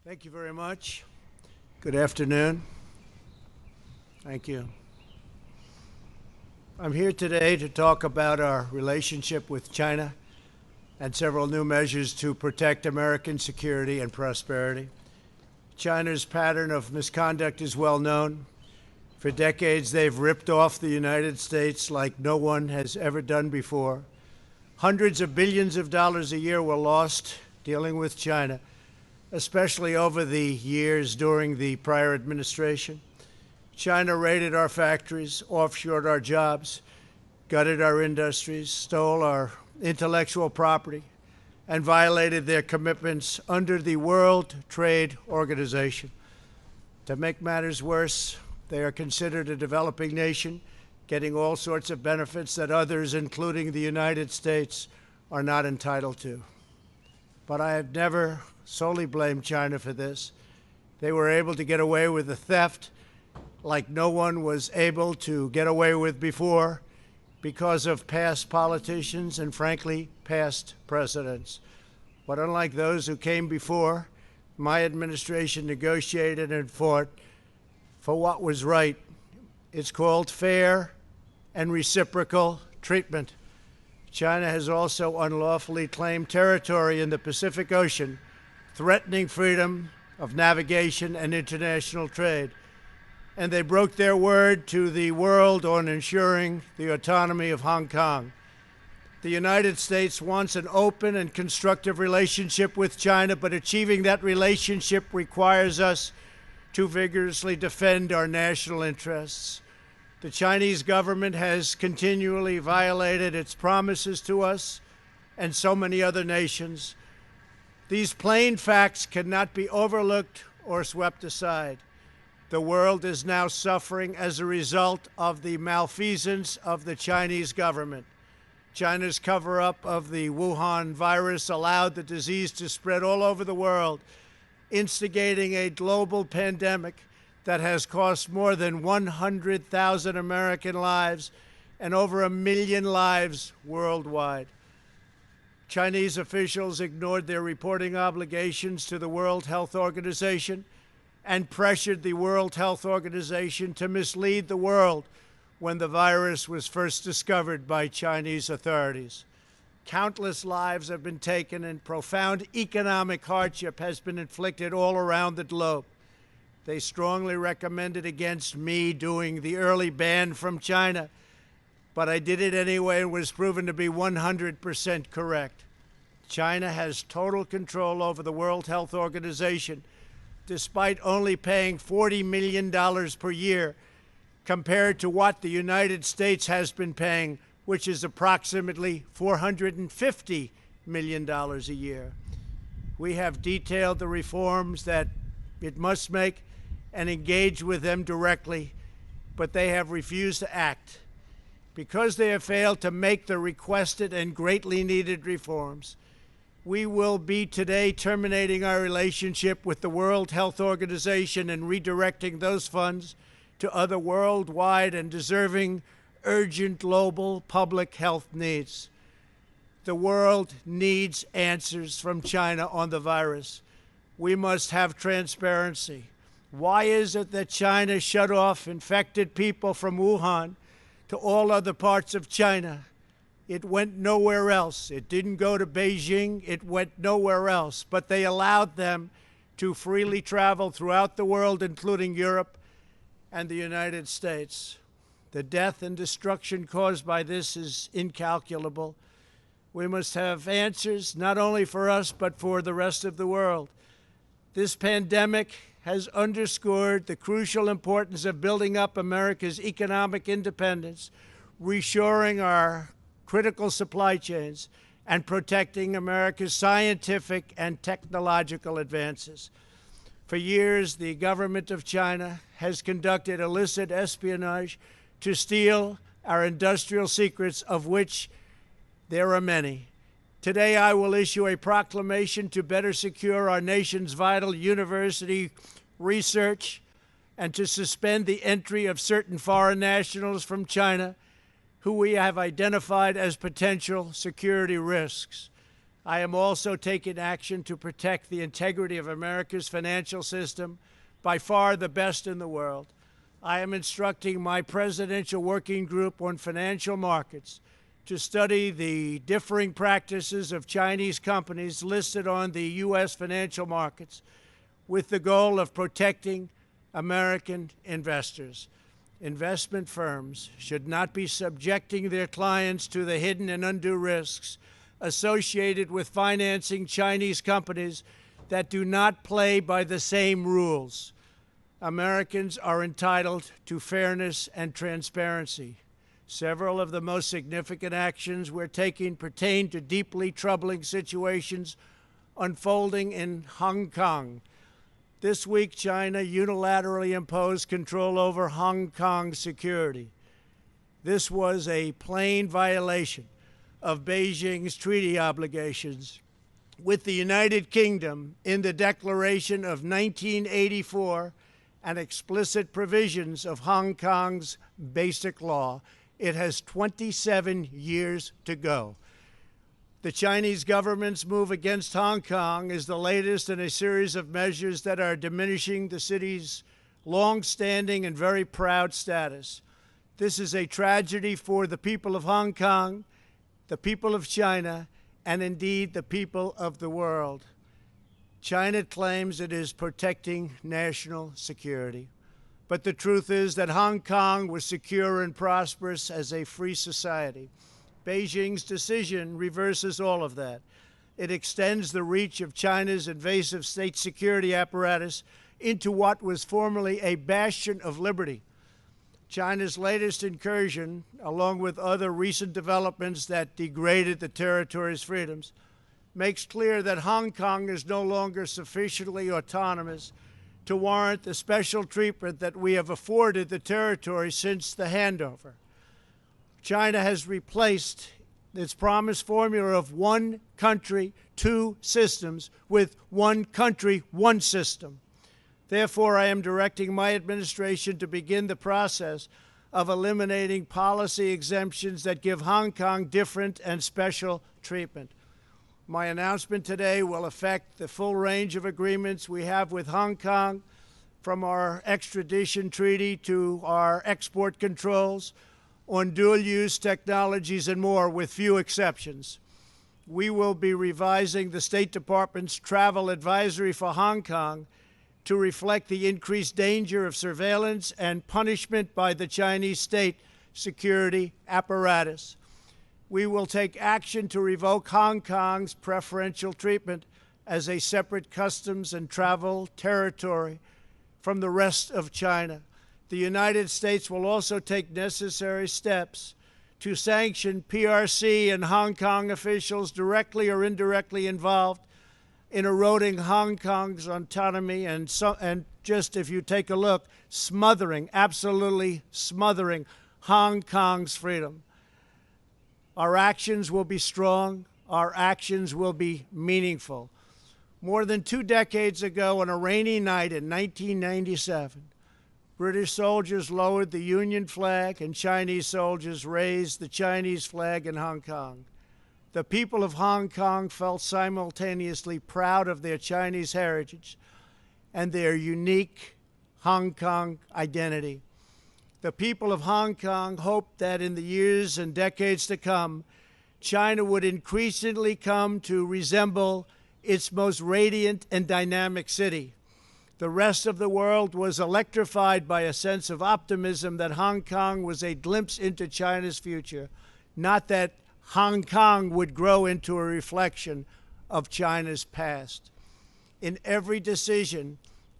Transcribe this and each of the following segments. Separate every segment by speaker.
Speaker 1: Thank you very much. Good afternoon. Thank you. I'm here today to talk about our relationship with China and several new measures to protect American security and prosperity. China's pattern of misconduct is well known. For decades, they've ripped off the United States like no one has ever done before. Hundreds of billions of dollars a year were lost dealing with China, especially over the years during the prior administration. China raided our factories, offshored our jobs, gutted our industries, stole our intellectual property, and violated their commitments under the World Trade Organization. To make matters worse, they are considered a developing nation, getting all sorts of benefits that others, including the United States, are not entitled to. But I have never solely blamed China for this. They were able to get away with the theft like no one was able to get away with before because of past politicians and, frankly, past presidents. But unlike those who came before, my administration negotiated and fought for what was right. It's called fair and reciprocal treatment. China has also unlawfully claimed territory in the Pacific Ocean, threatening freedom of navigation and international trade. And they broke their word to the world on ensuring the autonomy of Hong Kong. The United States wants an open and constructive relationship with China, but achieving that relationship requires us to vigorously defend our national interests. The Chinese government has continually violated its promises to us and so many other nations. These plain facts cannot be overlooked or swept aside. The world is now suffering as a result of the malfeasance of the Chinese government. China's cover-up of the Wuhan virus allowed the disease to spread all over the world, instigating a global pandemic that has cost more than 100,000 American lives and over 1 million lives worldwide. Chinese officials ignored their reporting obligations to the World Health Organization and pressured the World Health Organization to mislead the world when the virus was first discovered by Chinese authorities. Countless lives have been taken and profound economic hardship has been inflicted all around the globe. They strongly recommended against me doing the early ban from China, but I did it anyway and was proven to be 100% correct. China has total control over the World Health Organization, despite only paying $40 million per year compared to what the United States has been paying, which is approximately $450 million a year. We have detailed the reforms that it must make and engage with them directly, but they have refused to act. Because they have failed to make the requested and greatly needed reforms, we will be today terminating our relationship with the World Health Organization and redirecting those funds to other worldwide and deserving urgent global public health needs. The world needs answers from China on the virus. We must have transparency. Why is it that China shut off infected people from Wuhan to all other parts of China? It went nowhere else. It didn't go to Beijing. It went nowhere else. But they allowed them to freely travel throughout the world, including Europe and the United States. The death and destruction caused by this is incalculable. We must have answers, not only for us, but for the rest of the world. This pandemic has underscored the crucial importance of building up America's economic independence, reshoring our critical supply chains, and protecting America's scientific and technological advances. For years, the government of China has conducted illicit espionage to steal our industrial secrets, of which there are many. Today, I will issue a proclamation to better secure our nation's vital university research and to suspend the entry of certain foreign nationals from China who we have identified as potential security risks. I am also taking action to protect the integrity of America's financial system, by far the best in the world. I am instructing my presidential working group on financial markets to study the differing practices of Chinese companies listed on the U.S. financial markets with the goal of protecting American investors. Investment firms should not be subjecting their clients to the hidden and undue risks associated with financing Chinese companies that do not play by the same rules. Americans are entitled to fairness and transparency. Several of the most significant actions we're taking pertain to deeply troubling situations unfolding in Hong Kong. This week, China unilaterally imposed control over Hong Kong's security. This was a plain violation of Beijing's treaty obligations with the United Kingdom in the Declaration of 1984 and explicit provisions of Hong Kong's Basic Law. It has 27 years to go. The Chinese government's move against Hong Kong is the latest in a series of measures that are diminishing the city's long-standing and very proud status. This is a tragedy for the people of Hong Kong, the people of China, and indeed the people of the world. China claims it is protecting national security. But the truth is that Hong Kong was secure and prosperous as a free society. Beijing's decision reverses all of that. It extends the reach of China's invasive state security apparatus into what was formerly a bastion of liberty. China's latest incursion, along with other recent developments that degraded the territory's freedoms, makes clear that Hong Kong is no longer sufficiently autonomous to warrant the special treatment that we have afforded the territory since the handover. China has replaced its promised formula of one country, two systems with one country, one system. Therefore, I am directing my administration to begin the process of eliminating policy exemptions that give Hong Kong different and special treatment. My announcement today will affect the full range of agreements we have with Hong Kong, from our extradition treaty to our export controls on dual-use technologies and more, with few exceptions. We will be revising the State Department's travel advisory for Hong Kong to reflect the increased danger of surveillance and punishment by the Chinese state security apparatus. We will take action to revoke Hong Kong's preferential treatment as a separate customs and travel territory from the rest of China. The United States will also take necessary steps to sanction PRC and Hong Kong officials directly or indirectly involved in eroding Hong Kong's autonomy and just, if you take a look, absolutely smothering Hong Kong's freedom. Our actions will be strong. Our actions will be meaningful. More than 2 decades ago, on a rainy night in 1997, British soldiers lowered the Union flag and Chinese soldiers raised the Chinese flag in Hong Kong. The people of Hong Kong felt simultaneously proud of their Chinese heritage and their unique Hong Kong identity. The people of Hong Kong hoped that in the years and decades to come, China would increasingly come to resemble its most radiant and dynamic city. The rest of the world was electrified by a sense of optimism that Hong Kong was a glimpse into China's future, not that Hong Kong would grow into a reflection of China's past. In every decision,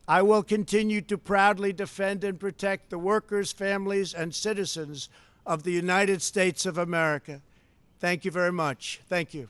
Speaker 1: I will continue to proudly defend and protect the workers, families, and citizens of the United States of America. Thank you very much. Thank you.